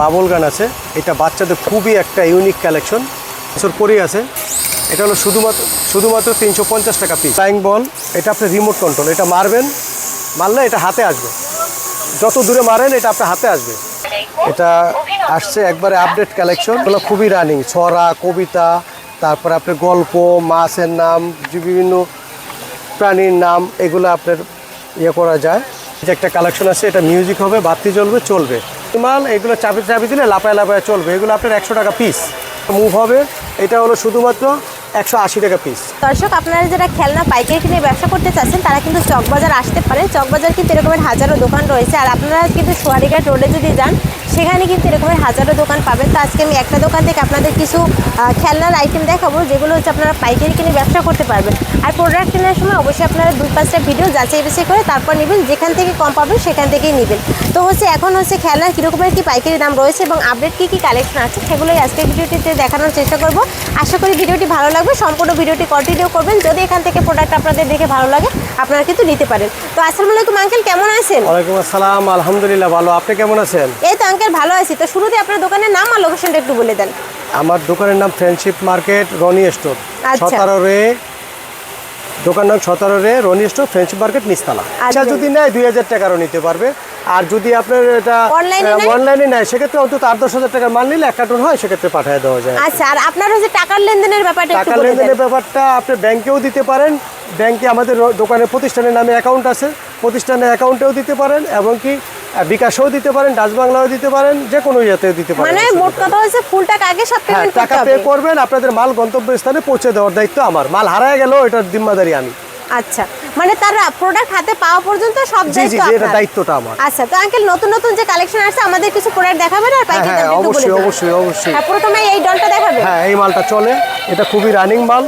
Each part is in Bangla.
বাবল গান আছে, এটা বাচ্চাদের খুবই একটা ইউনিক কালেকশন। বছর পরেই আছে, এটা হলো শুধুমাত্র 350 টাকা পিস। ফ্লাইং বল, এটা আপনি রিমোট কন্ট্রোল, এটা মারলে এটা হাতে আসবে, যত দূরে মারেন এটা আপনার হাতে আসবে। এটা আসছে একবারে আপডেট কালেকশন, এগুলো খুবই রানিং। ছড়া, কবিতা, তারপরে আপনার গল্প, মাছের নাম, বিভিন্ন প্রাণীর নাম, এগুলো আপনার করা যায়। এটা একটা কালেকশন আছে, এটা মিউজিক হবে, বাতি জ্বলবে, চলবে মাল। এগুলো চাবি দিলে লাপায় চলবে। এগুলো আপনার 100 টাকা পিস। মুভ হবে, এটা হলো শুধুমাত্র 180 টাকা পিস। দর্শক, আপনারা যারা খেলনা পাইকারি কিনে ব্যবসা করতে চাচ্ছেন তারা কিন্তু চকবাজার আসতে পারেন। চকবাজার কিন্তু এরকমের হাজারো দোকান রয়েছে। আর আপনারা কিন্তু সোয়ারিঘাট রোডে যদি যান সেখানে কিন্তু এরকমের হাজারো দোকান পাবেন। তো আজকে আমি একটা দোকান থেকে আপনাদের কিছু খেলনার আইটেম দেখাবো, যেগুলো হচ্ছে আপনারা পাইকারি কিনে ব্যবসা করতে পারবেন। আর প্রোডাক্ট কেনার সময় অবশ্যই আপনারা 2-5টা ভিডিও যাচাই বাছাই করে তারপর নেবেন। যেখান থেকে কম পাবেন সেখান থেকেই নেবেন। তো এখন খেলনার কীরকমের কি পাইকারি দাম রয়েছে এবং আপডেট কী কালেকশন আছে সেগুলোই আজকের ভিডিওটিতে দেখানোর চেষ্টা করব। আশা করি ভিডিওটি ভালো লাগবে। সম্পূর্ণ ভিডিওটি কন্টিনিউ করবেন। যদি এখান থেকে প্রোডাক্ট আপনাদের দেখে ভালো লাগে আপনারা কিন্তু নিতে পারেন। তো আসসালামু আলাইকুম আঙ্কেল, কেমন আছেন? ওয়ালাইকুম আসসালাম, আলহামদুলিল্লাহ ভালো। আপনি কেমন আছেন? এই তো আঙ্কেল ভালো আছি। তো শুরুতে আপনার দোকানের নাম আর লোকেশনটা একটু বলে দেন। আমার দোকানের নাম ফ্রেন্ডশিপ মার্কেট, রনি স্টোর। আচ্ছা। 17 রে দোকান নাম, 17 রে রনি স্টোর, ফ্রেন্ডশিপ মার্কেট, নিচতলা। আচ্ছা, যদি নেয় 2000 টাকারও নিতে পারবে। আর যদি আপনার এটা অনলাইনে নেয় সেক্ষেত্রে অন্তত 8-10 হাজার টাকার মাল নিলে 1 কার্টুন হয়, সেক্ষেত্রে পাঠিয়ে দেওয়া যায়। আচ্ছা, আর আপনার টাকার লেনদেনের ব্যাপারটা একটু বলে দেন। টাকার লেনদেনের ব্যাপারটা আপনি ব্যাংকেও দিতে পারেন। ব্যাংকে আমাদের দোকানের প্রতিষ্ঠানের নামে অ্যাকাউন্ট আছে, প্রতিষ্ঠানের অ্যাকাউন্টেও দিতে পারেন, এবং কি বিকাশেও দিতে পারেন, ডাচ বাংলাও দিতে পারেন, যে কোনো ইয়েতেও দিতে পারেন। মানে মোট কথা হচ্ছে ফুল টাকা আগে সব পেমেন্ট করতে হবে। টাকা পে করবেন, আপনাদের মাল গন্তব্যস্থানে পৌঁছে দেওয়ার দায়িত্ব আমার। মাল হারায় গেলেও এটার জিম্মাদারি আমি। আচ্ছা, মানে তার প্রোডাক্ট হাতে পাওয়া পর্যন্ত সব দায়িত্ব আপনার। এটা দায়িত্বটা আমার। আচ্ছা, তো আঙ্কেল নতুন যে কালেকশন আছে আমাদের কিছু প্রোডাক্ট দেখাবেন আর পাইকারি দামটা একটু বলে দিন। অবশ্যই। হ্যাঁ, প্রথমে এই ডলটা দেখাবেন। হ্যাঁ, এই মালটা চলে, এটা খুবই রানিং মাল।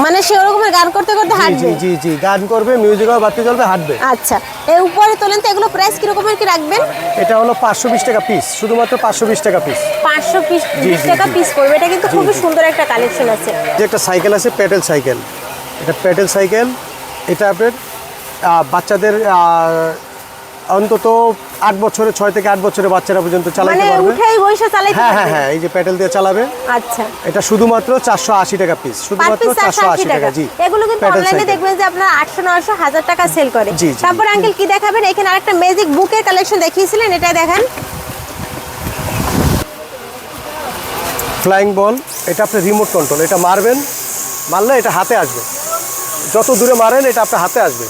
মানে সেরকমের গান করতে হাঁটবে। জি, গান করবে, মিউজিক হবে, বাতি জ্বলবে, হাঁটবে। আচ্ছা, এর উপরে তোলেন তো, এগুলো প্রাইস কি রকমের কি রাখবেন? এটা হলো 520 টাকা পিস, শুধুমাত্র 520 টাকা পিস। 520 টাকা পিস পড়বে। এটা কিন্তু খুবই সুন্দর একটা কালেকশন আছে। যে একটা সাইকেল আছে, প্যাডেল সাইকেল। এটা প্যাডেল সাইকেল, এটা আপনার বাচ্চাদের অন্তত 8 বছরের, 6 থেকে 8 বছরের বাচ্চারা পর্যন্ত চালাতে পারবে। মানে উঠেই বসে চালাতে পারবে। হ্যাঁ, এই যে প্যাডেল দিয়ে চালাবে। আচ্ছা, এটা শুধুমাত্র 480 টাকা পিস, শুধুমাত্র 480 টাকা। জি, এগুলো কিন্তু অনলাইনে দেখবেন যে আপনারা 800, 900, 1000 টাকা সেল করে। জি। তারপর আঙ্কেল কি দেখাবেন? এখানে আরেকটা ম্যাজিক বুকের কালেকশন দেখিয়েছিলেন, এটা দেখেন। ফ্লাইং বল, এটা আপনার রিমোট কন্ট্রোল, এটা মারলে এটা হাতে আসবে, যত দূরে মারেন এটা আপনার হাতে আসবে।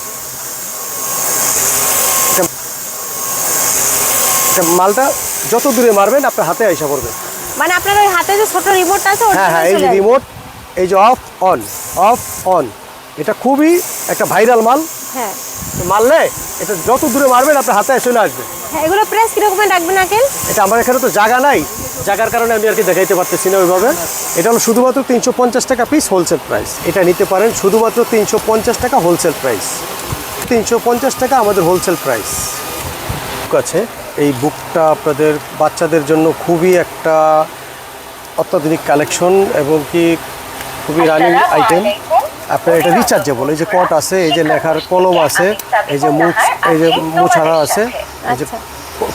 মালটা যত দূরে মারবেন আপনার হাতে আইসা পড়বে। মানে আপনার ওই হাতে যে ছোট রিমোটটা আছে, হ্যাঁ, এই যে রিমোট, এই যে অফ অন, এটা খুবই একটা ভাইরাল মাল। হ্যাঁ, মারলে এটা যত দূরে মারবেন আপনার হাতে চলে আসবে। হ্যাঁ, এগুলো প্রাইস কিরকম রাখবেন আঙ্কেল? এটা আমার এখানে তো জায়গা নাই, জায়গার কারণে আমি আর কি দেখাইতে পারতেছি না ওইভাবে। এটা হলো শুধুমাত্র 350 টাকা পিস, হোলসেল প্রাইস। এটা নিতে পারেন শুধুমাত্র 350 টাকা হোলসেল প্রাইস। 350 টাকা আমাদের হোলসেল প্রাইস আছে। এই বুকটা আপনাদের বাচ্চাদের জন্য খুবই একটা অত্যাধুনিক কালেকশন, এবং কি খুবই রানিং আইটেম। আপনার এটা রিচার্জেবল, এই যে কট আছে, এই যে লেখার কলম আছে, এই যে মুছাড়া আছে, এই যে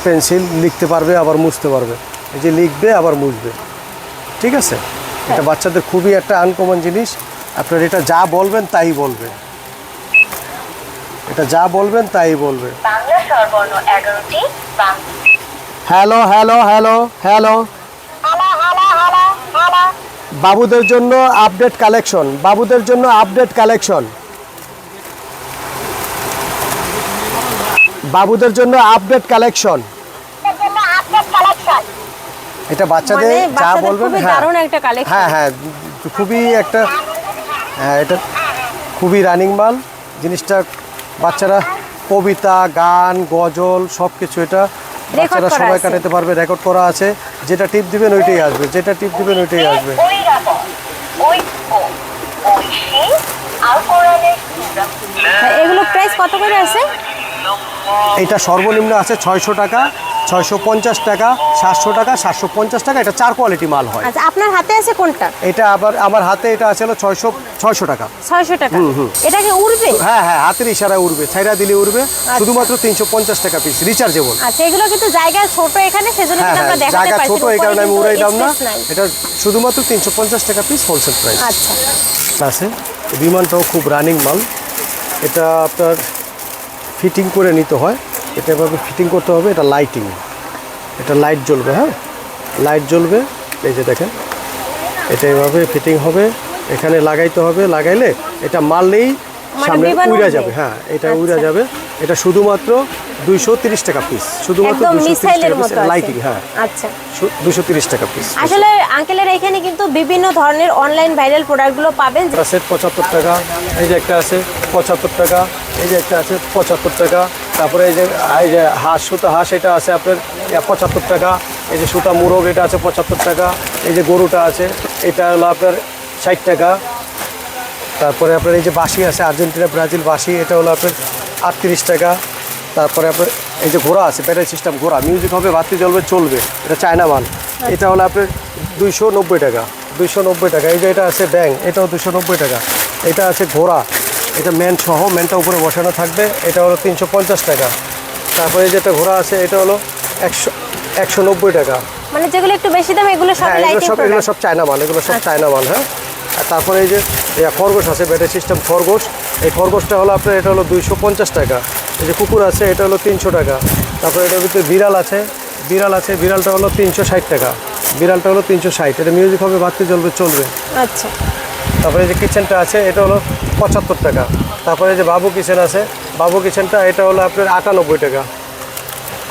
পেন্সিল, লিখতে পারবে আবার মুছতে পারবে, এই যে লিখবে আবার মুছবে। ঠিক আছে, এটা বাচ্চাদের খুবই একটা আনকমন জিনিস। আপনার এটা যা বলবেন তাই বলবে, এটা যা বলবেন তাই বলবে। বাংলা স্বরবর্ণ 11টি। Hello hello hello hello. বাবুদের জন্য আপডেট কালেকশন, বাবুদের জন্য আপডেট কালেকশন, বাবুদের জন্য আপডেট কালেকশন। এটা বাচ্চাদের যা বলবেন। হ্যাঁ, খুবই একটা, হ্যাঁ, এটা খুবই রানিং মাল জিনিসটা। বাচ্চারা কবিতা, গান, গজল সব কিছু এটা বাচ্চারা সময় কাটাতে পারবে। রেকর্ড করা আছে, যেটা টিপ দিবেন ওইটাই আসবে, যেটা টিপ দিবেন ওইটাই আসবে। এগুলো প্রাইস কত করে আছে? এটা সর্বনিম্ন আছে 600 টাকা, 650 টাকা, 700 টাকা, 750 টাকা। এটা 4 কোয়ালিটি মাল হয়। আচ্ছা, আপনার হাতে আছে কোনটা? এটা আবার আমার হাতে এটা আছে হলো 600 টাকা। 600 টাকা। এটা কি উড়বে? হ্যাঁ হ্যাঁ, হাতের ইশারায় উড়বে, ছাইরা দিলে উড়বে। শুধুমাত্র 350 টাকা পিস, রিচার্জেবল। আচ্ছা, এগুলো কিন্তু জায়গা ছোট এখানে, সেজন্য হ্যাঁ কিন্তু হ্যাঁ, আমরা দেখাতে জায়গা পারছি ছোট, না, এই কারণে আমি উপরে উড়াই দাম কিন্তু না। space নাই। এটা শুধুমাত্র 350 টাকা পিস, হোলসেল প্রাইস আচ্ছা, আছে। বিমানটাও খুব রানিং মাল। এটা আপনার ফিটিং করে নিতে হয়, এটা এভাবে ফিটিং করতে হবে। এটা লাইটিং, এটা লাইট জ্বলবে। হ্যাঁ, লাইট জ্বলবে। এই যে দেখেন, এটা এভাবে ফিটিং হবে, এখানে লাগাইতে হবে। লাগাইলে এটা মারলেই মানে সামনে বিমান উড়ে উড়বে? যাবে। হ্যাঁ, এটা আচ্ছা। উড়ে যাবে। এটা শুধুমাত্র 230 টাকা পিস, শুধুমাত্র একদম 230 মিসাইলের টাকা পিস। মতো আছে। লাইটিং, হ্যাঁ, আচ্ছা। 230 টাকা পিস। আসলে আঙ্কেলের এখানে কিন্তু বিভিন্ন ধরনের অনলাইন ভাইরাল প্রোডাক্টগুলো পাবেন। সেট 75 টাকা। এই যে একটা আছে 75 টাকা। এই যে একটা আছে 75 টাকা। তারপরে এই যে হাঁস, সুতা হাঁস, এটা আছে আপনার 75 টাকা। এই যে সুতা মুরগ, এটা আছে 75 টাকা। এই যে গরুটা আছে, এটা হলো আপনার 60 টাকা। তারপরে আপনার এই যে বাঁশি আছে, আর্জেন্টিনা ব্রাজিল বাঁশি, এটা হলো আপনার 38 টাকা। তারপরে আপনার এই যে ঘোড়া আছে, ব্যাটারি সিস্টেম ঘোড়া, মিউজিক হবে, বাতি জ্বলবে, চলবে। এটা চায়না মাল। এটা হলো আপনার 290 টাকা, 290 টাকা। এই যে এটা আছে ব্যাং, এটাও 290 টাকা। এটা আছে ঘোড়া, এটা ম্যান সহ, ম্যানটা উপরে বসানো থাকবে, এটা হলো 350 টাকা। তারপরে এই যে একটা ঘোড়া আছে, এটা হলো 190 টাকা। মানে যেগুলো একটু বেশি দাম, এগুলো সব হ্যাঁ, এগুলো লাইটিং সব প্রোডাক্ট। চায়না মাল, এগুলো সব চায়না মাল। হ্যাঁ, আর তারপরে এই যে খরগোশ আছে, ব্যাটারি সিস্টেম খরগোশ। এই খরগোশটা হলো আপনার, এটা হলো 250 টাকা। এই যে কুকুর আছে, এটা হলো 300 টাকা। তারপরে এটার ভিতরে বিড়াল আছে, বিড়ালটা হলো 360 টাকা। বিড়ালটা হলো 360। এটা মিউজিক হবে, বাতি জ্বলবে, চলবে। আচ্ছা, তারপরে এই যে কিচেনটা আছে, এটা হলো 75 টাকা। তারপরে এই যে বাবু কিচেন আছে, বাবু কিচেনটা এটা হলো আপনার 98 টাকা,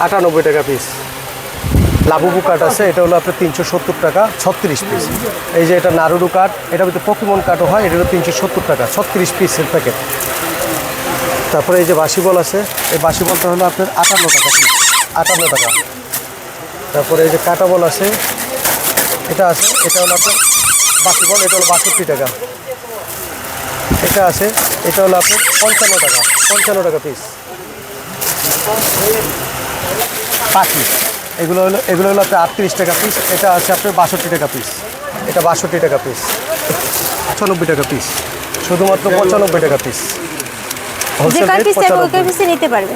98 টাকা পিস। লাবুবু কাঠ আছে, এটা হলো আপনার 370 টাকা, 36 পিস। এই যে এটা নারুডু কাঠ, এটার ভিতরে পকিমন কাঠও হয়, এটা হলো 370 টাকা, 36 পিসের প্যাকেট। তারপরে এই যে বাসিবল আছে, এই বাসিবলটা হলো আপনার 58 টাকা পিস, 58 টাকা। তারপরে এই যে কাটা বল আছে, এটা আছে, এটা হলো আপনার বাসিবল, এটা হলো 62 টাকা। এটা আছে, এটা হলো আপনার 55 টাকা, 55 টাকা পিস। পাখি, এগুলো হলো আপনার 38 টাকা পিস। এটা আছে আপনার 62 টাকা পিস, এটা 62 টাকা পিস। 95 টাকা পিস, শুধুমাত্র 95 টাকা পিস। যে হোলসেল কয় রেট পিস চাইবে ওই 95। কয় পিসে নিতে পারবে।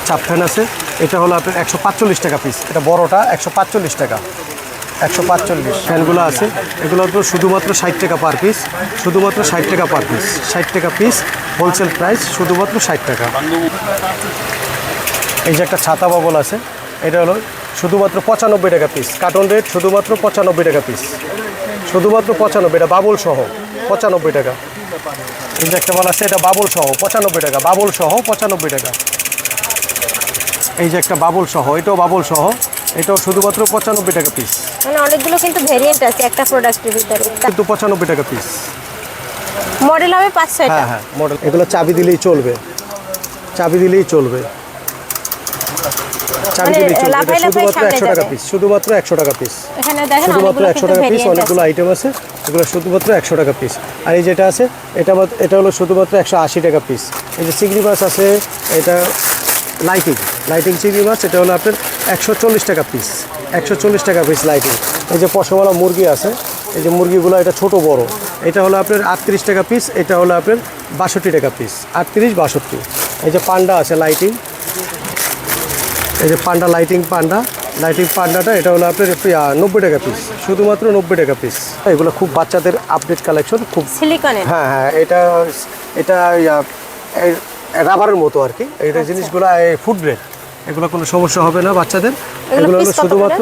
চাপ ফ্যান আছে, এটা হলো আপনার 145 টাকা পিস। এটা বড়টা 145 টাকা, 145। ফ্যানগুলো আছে, এগুলো তো শুধুমাত্র 60 টাকা পার পিস, শুধুমাত্র 60 টাকা পার পিস, 60 টাকা পিস, হোলসেল প্রাইস শুধুমাত্র 60 টাকা। এই যে একটা ছাতা বাবল আছে, এটা হলো শুধুমাত্র 95 টাকা পিস। কার্টন রেট শুধুমাত্র 95 টাকা পিস, শুধুমাত্র 95। এটা বাবল সহ 95 টাকা। এই যে একটা মাল আছে, এটা বাবল সহ 95 টাকা, বাবল সহ 95 টাকা। এই যে একটা বাবল সহ, এটাও বাবল সহ, এটাও শুধুমাত্র 95 টাকা পিস, মানে অনেকগুলো কিন্তু ভেরিয়েন্ট আছে একটা প্রোডাক্টের ভিতরে। কিন্তু 95 টাকা পিস। মডেল হবে 5-6টা। হ্যাঁ হ্যাঁ, মডেল। এগুলো চাবি দিলেই চলবে, চাবি দিলেই চলবে, চাবি মানে দিলেই চলবে। এটা লাফাই লাফাই শুধুমাত্র সামনে 100 টাকা যাবে। পিস, শুধুমাত্র 100 টাকা পিস, এখানে দেখেন শুধুমাত্র অনেকগুলো 100 কিন্তু টাকা পিস। ভেরিয়েন্ট অনেকগুলো আছে। আইটেম আছে, এগুলো শুধুমাত্র 100 টাকা পিস। আর এই যেটা আছে, এটা হলো শুধুমাত্র 180 টাকা পিস। এই যে চিংড়ি মাছ আছে, এটা লাইটিং চিংড়ি মাছ, এটা হলো আপনার 140 টাকা পিস, 140 টাকা পিস লাইটিং। এই যে পশমওয়ালা মুরগি আছে, এই যে মুরগিগুলো, এটা ছোট বড়, এটা হলো আপনার 38 টাকা পিস, এটা হলো আপনার 62 টাকা পিস, 38, 62। এই যে পান্ডা আছে লাইটিং, এই যে পান্ডা লাইটিং পান্ডাটা, এটা হলো আপনার 90 টাকা পিস, শুধুমাত্র 90 টাকা পিস। এগুলো খুব বাচ্চাদের আপডেট কালেকশন, খুব। সিলিকনের। হ্যাঁ হ্যাঁ, এটা রাবারের মতো আর কি। এইটা জিনিসগুলো ফুড গ্রেড, এগুলো কোনো সমস্যা হবে না বাচ্চাদের। এগুলো হলো piece কত করে?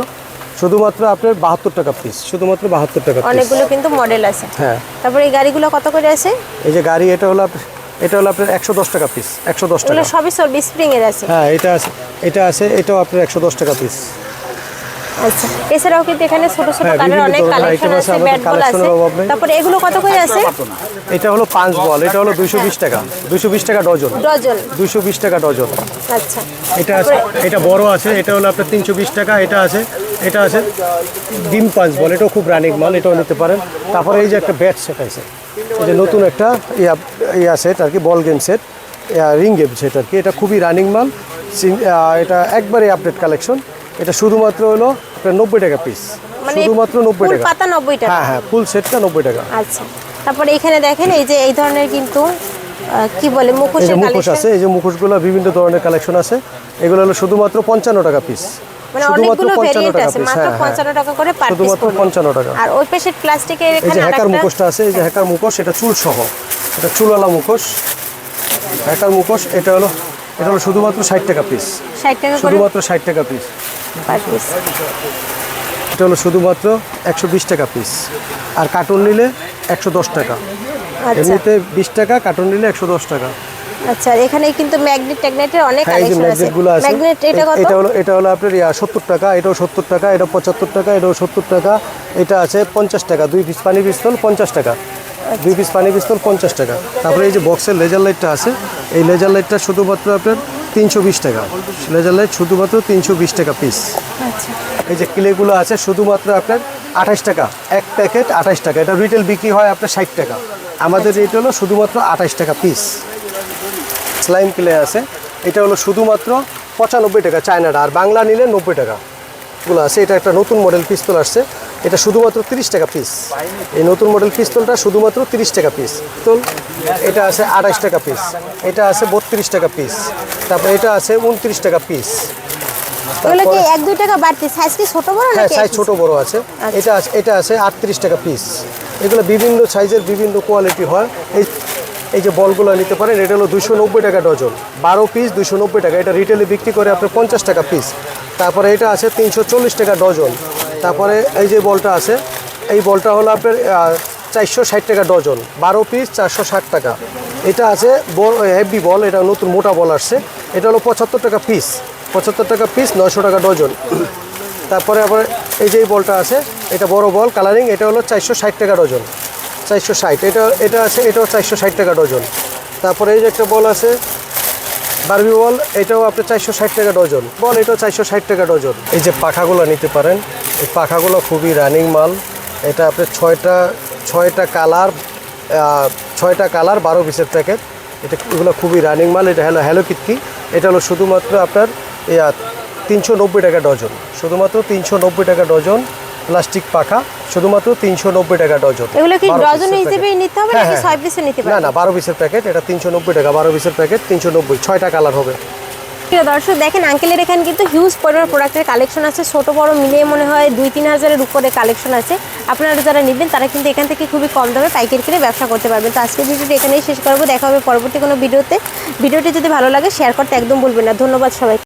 শুধুমাত্র আপনার 72 টাকা পিস, শুধুমাত্র 72 টাকা পিস। অনেকগুলো কিন্তু মডেল আছে। হ্যাঁ, তারপরে এই গাড়িগুলো কত করে আছে? এই যে গাড়ি, এটা হলো আপনার 110 টাকা পিস, 110 টাকা। এগুলো সবই স্প্রিং এর আছে। হ্যাঁ, এটা আছে, এটাও আপনার 110 টাকা পিস। আচ্ছা, এছাড়াও কিন্তু এখানে ছোট ছোট হ্যাঁ, কারের বিভিন্ন অনেক ধরনের কালেকশন item আছে, আছে, আমাদের ব্যাট বল আছে। collection-এর অভাব নেই। তারপরে এগুলো কত করে আছে? এটা হলো 5 বল, এটা হলো 220 টাকা, 220 টাকা ডজন, ডজন। 220 টাকা ডজন। আচ্ছা, এটা আছে, এটা বড় আছে, এটা হলো আপনার 320 টাকা। এটা আছে ডিম 5 বল, এটাও খুব রানিং মাল, এটাও নিতে পারেন। তারপরে এই যে একটা ব্যাট সেট আছে, এই যে নতুন একটা ইয়ে আছে, এটা আর কি ball game set. Ring games এটা আর কি, এটা খুবই রানিং মাল। এটা একবারে আপডেট কালেকশন। এটা শুধুমাত্র হলো আপনার 90 টাকা পিস, মানে শুধুমাত্র 90 ফুল টাকা। পাতা 90 টাকা। হ্যাঁ হ্যাঁ, ফুল সেটটা 90 টাকা। আচ্ছা, তারপরে এখানে দেখেন এই যে এই ধরনের কিন্তু কি বলে এই মুখোশের যে মুখোশ কালেকশন, আছে, এই যে মুখোশগুলো বিভিন্ন ধরনের কালেকশন আছে। এগুলো হলো শুধুমাত্র 55 টাকা পিস, মানে শুধুমাত্র অনেকগুলো 55 ভেরিয়েন্ট টাকা আছে, পিস। মাত্র হ্যাঁ হ্যাঁ, 55 টাকা করে পার পিস শুধুমাত্র 55 টাকা। আর ওই পাশে প্লাস্টিকের এই এখানে যে হ্যাকার আরেকটা মুখোশটা আছে, এই যে হ্যাকার মুখোশ, এটা চুল সহ, এটা চুলওয়ালা মুখোশ, হ্যাকার মুখোশ। এটা হলো শুধুমাত্র 60 টাকা পিস, 60 টাকা করে শুধুমাত্র 60 টাকা পিস। Per piece. এটা হলো শুধুমাত্র 120 টাকা পিস, আর কার্টুন নিলে 110 টাকা। আচ্ছা এমনিতে 20 টাকা, কার্টুন নিলে 110 টাকা। আচ্ছা, এখানে কিন্তু ম্যাগনেট ট্যাগনেটের অনেক হ্যাঁ, এই যে কালেকশন আছে। ম্যাগনেটগুলো আছে। ম্যাগনেট এটা কত? এটা হলো আপনার 70 টাকা, এটাও 70 টাকা, এটাও 75 টাকা, এটাও 70 টাকা। এটা আছে 50 টাকা, 2 পিস পানি পিস্তল 50 টাকা, 2 পিস পানি পিস্তল 50 টাকা। তারপরে এই যে বক্সের লেজার লাইটটা আছে, এই লেজার লাইটটা শুধুমাত্র আপনার 320 টাকা। লেজার লাইট শুধুমাত্র 320 টাকা পিস। আচ্ছা, এই যে ক্লেগুলো আছে শুধুমাত্র আপনার 28 টাকা, এক প্যাকেট 28 টাকা। এটা রিটেল বিক্রি হয় আপনার 60 টাকা, আমাদের রেট হলো শুধুমাত্র 28 টাকা পিস। স্লাইম ক্লে আছে, এটা হলো শুধুমাত্র 95 টাকা চায়নাটা, আর বাংলা নিলে 90 টাকা গুলো আছে। এটা একটা নতুন মডেল পিস্তল আসছে, এটা শুধুমাত্র 30 টাকা পিস। এই নতুন মডেল পিস্তলটা শুধুমাত্র 30 টাকা পিস। পিস্তল এটা আছে 28 টাকা পিস, এটা আছে 32 টাকা পিস, তারপর এটা আছে 29 টাকা পিস। এগুলো কি 1-2 টাকা বাড়তি? সাইজ কি ছোট বড় হ্যাঁ, নাকি? সাইজ ছোট বড় আছে। এটা আছে 38 টাকা পিস। এগুলো বিভিন্ন সাইজের বিভিন্ন কোয়ালিটি হয়। এই যে বলগুলো নিতে পারেন, এটা হলো 290 টাকা ডজন, 12 পিস 290 টাকা। এটা রিটেলে বিক্রি করে আপনার 50 টাকা পিস। তারপরে এটা আছে 340 টাকা ডজন। তারপরে এই যে বলটা আছে, এই বলটা হলো আপনার 460 টাকা ডজন, 12 পিস 460 টাকা। এটা আছে হেভি বল, এটা নতুন মোটা বল আসছে, এটা হলো 75 টাকা পিস, 75 টাকা পিস, 900 টাকা ডজন। তারপরে আবার এই যে বলটা আছে, এটা বড় বল কালারিং, এটা হলো 460 টাকা ডজন, 460। এটা আছে, এটাও 460 টাকা ডজন। তারপরে এই যে একটা বল আছে বারবি বল, এটাও আপনার 460 টাকা ডজন বল, এটাও 460 টাকা ডজন। এই যে পাখাগুলো নিতে পারেন, এই পাখাগুলো খুবই রানিং মাল। এটা আপনার ছয়টা কালার 12 পিসের প্যাকেট। এগুলো খুবই রানিং মাল। এটা হ্যালো কিটকি, এটা হলো শুধুমাত্র আপনার 390 টাকা ডজন, শুধুমাত্র 390 টাকা ডজন। প্লাস্টিক পাখা শুধুমাত্র 390 টাকা ডজন। এগুলো কি ডজন হিসেবেই নিতে হবে নাকি 6 পিসে নিতে না পারবে? না, 12 পিসের প্যাকেট, এটা 390 টাকা, 12 পিসের প্যাকেট 390, 6টা কালার হবে। প্রিয় দর্শক দেখেন, আঙ্কেলের এখানে কিন্তু হিউজ পরিমাণ প্রোডাক্টের কালেকশন আছে, ছোট বড় মিলিয়ে মনে হয় 2-3 হাজারের উপরে কালেকশন আছে। আপনারা যারা নেবেন তারা কিন্তু এখান থেকে খুবই কম দামে পাইকারি কিনে ব্যবসা করতে পারবেন। তো আজকের ভিডিওটি এখানেই শেষ করবো, দেখা হবে পরবর্তী কোনো ভিডিওতে। ভিডিওটি যদি ভালো লাগে শেয়ার করতে একদম ভুলবেন না। ধন্যবাদ সবাই।